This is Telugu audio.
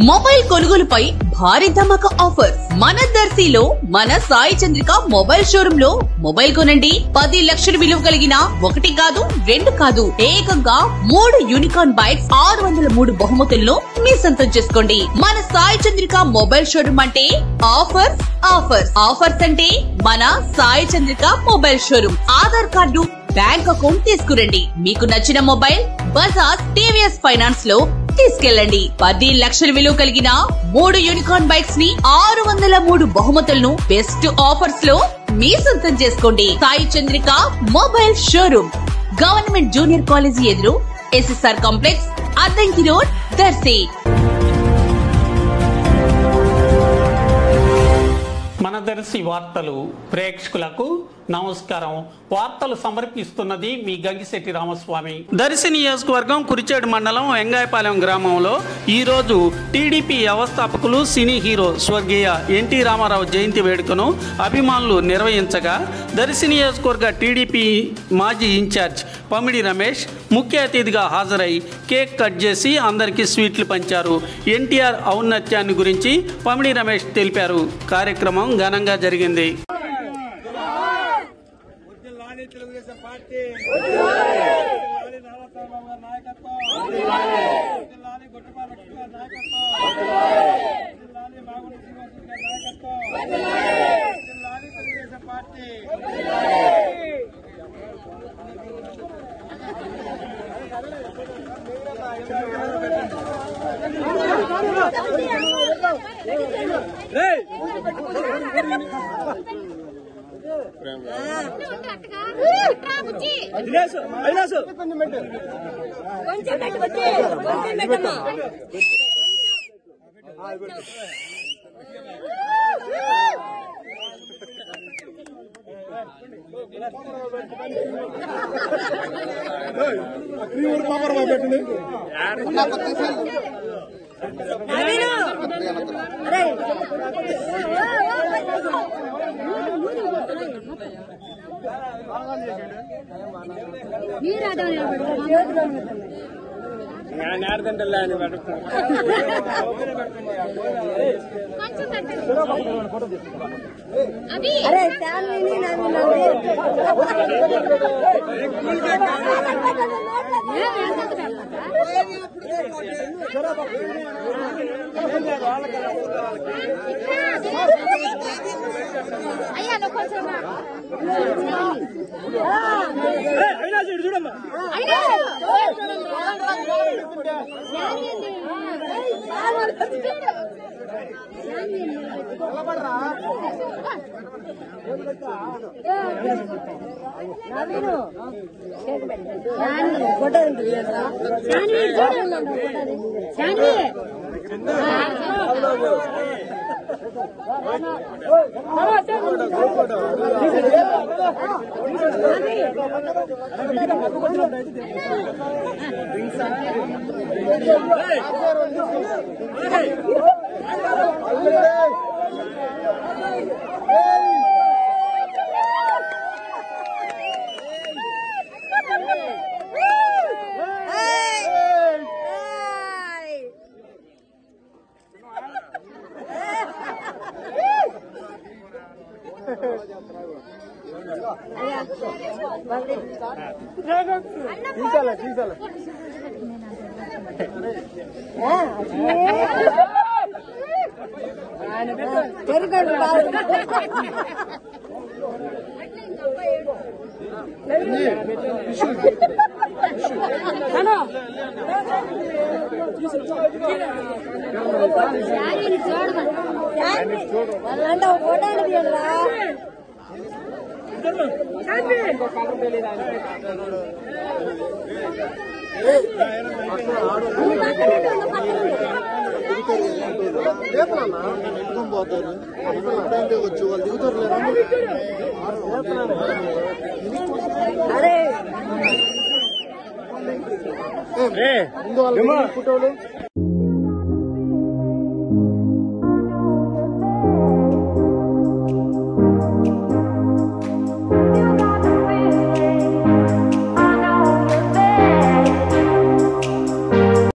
మొబైల్ కొనుగోలుపై భారీ ధమాకా ఆఫర్ మన దర్శిలో మన సాయి చంద్రిక మొబైల్ షోరూమ్ లో మొబైల్ కొనండి 10 లక్షల విలువ కలిగిన ఒకటి కాదు రెండు కాదు ఏకంగా 3 యూనికార్న్ బైక్స్ 603 బహుమతులను మీ సొంతం చేసుకోండి. మన సాయి చంద్రిక మొబైల్ షోరూమ్ అంటే ఆఫర్స్ ఆఫర్స్ ఆఫర్స్ అంటే మన Sai Chandrika mobile showroom. Aadhaar card bank account తీసుకురండి. మీకు నచ్చిన మొబైల్ బజాజ్ టీవీఎస్ ఫైనాన్స్ లో తీసుకెళ్ళండి. 10 లక్షల విలువ కలిగిన 3 యూనికార్న్ బైక్స్ ని 603 బహుమతులను బెస్ట్ ఆఫర్స్ లో మీ సొంతం చేసుకోండి. Sai Chandrika mobile showroom, government junior college ఎదురు, SSR complex, Addanki road, Darsi. మన దర్శి వార్తలు ప్రేక్షకులకు నమస్కారం. వార్తలు సమర్పిస్తున్నది మీ గంగిశెట్టి రామస్వామి. దర్శి నియోజకవర్గం కురిచేడు మండలం వెంగాయపాలెం గ్రామంలో ఈరోజు టీడీపీ వ్యవస్థాపకులు సినీ హీరో స్వర్గీయ ఎన్టీ రామారావు జయంతి వేడుకను అభిమానులు నిర్వహించగా దర్శి నియోజకవర్గ టీడీపీ మాజీ ఇన్ఛార్జ్ పమిడి రమేష్ ముఖ్య అతిథిగా హాజరై కేక్ కట్ చేసి అందరికీ స్వీట్లు పంచారు. ఎన్టీఆర్ ఔన్నత్యాన్ని గురించి పమిడి రమేష్ తెలిపారు. కార్యక్రమం ఘనంగా జరిగింది. తెలుగుదేశం పార్టీ నాయకత్వం, గొట్టపాల నాయకత్వం, బాగుండి నాయకత్వం, తెలుగుదేశం పార్టీ. అరే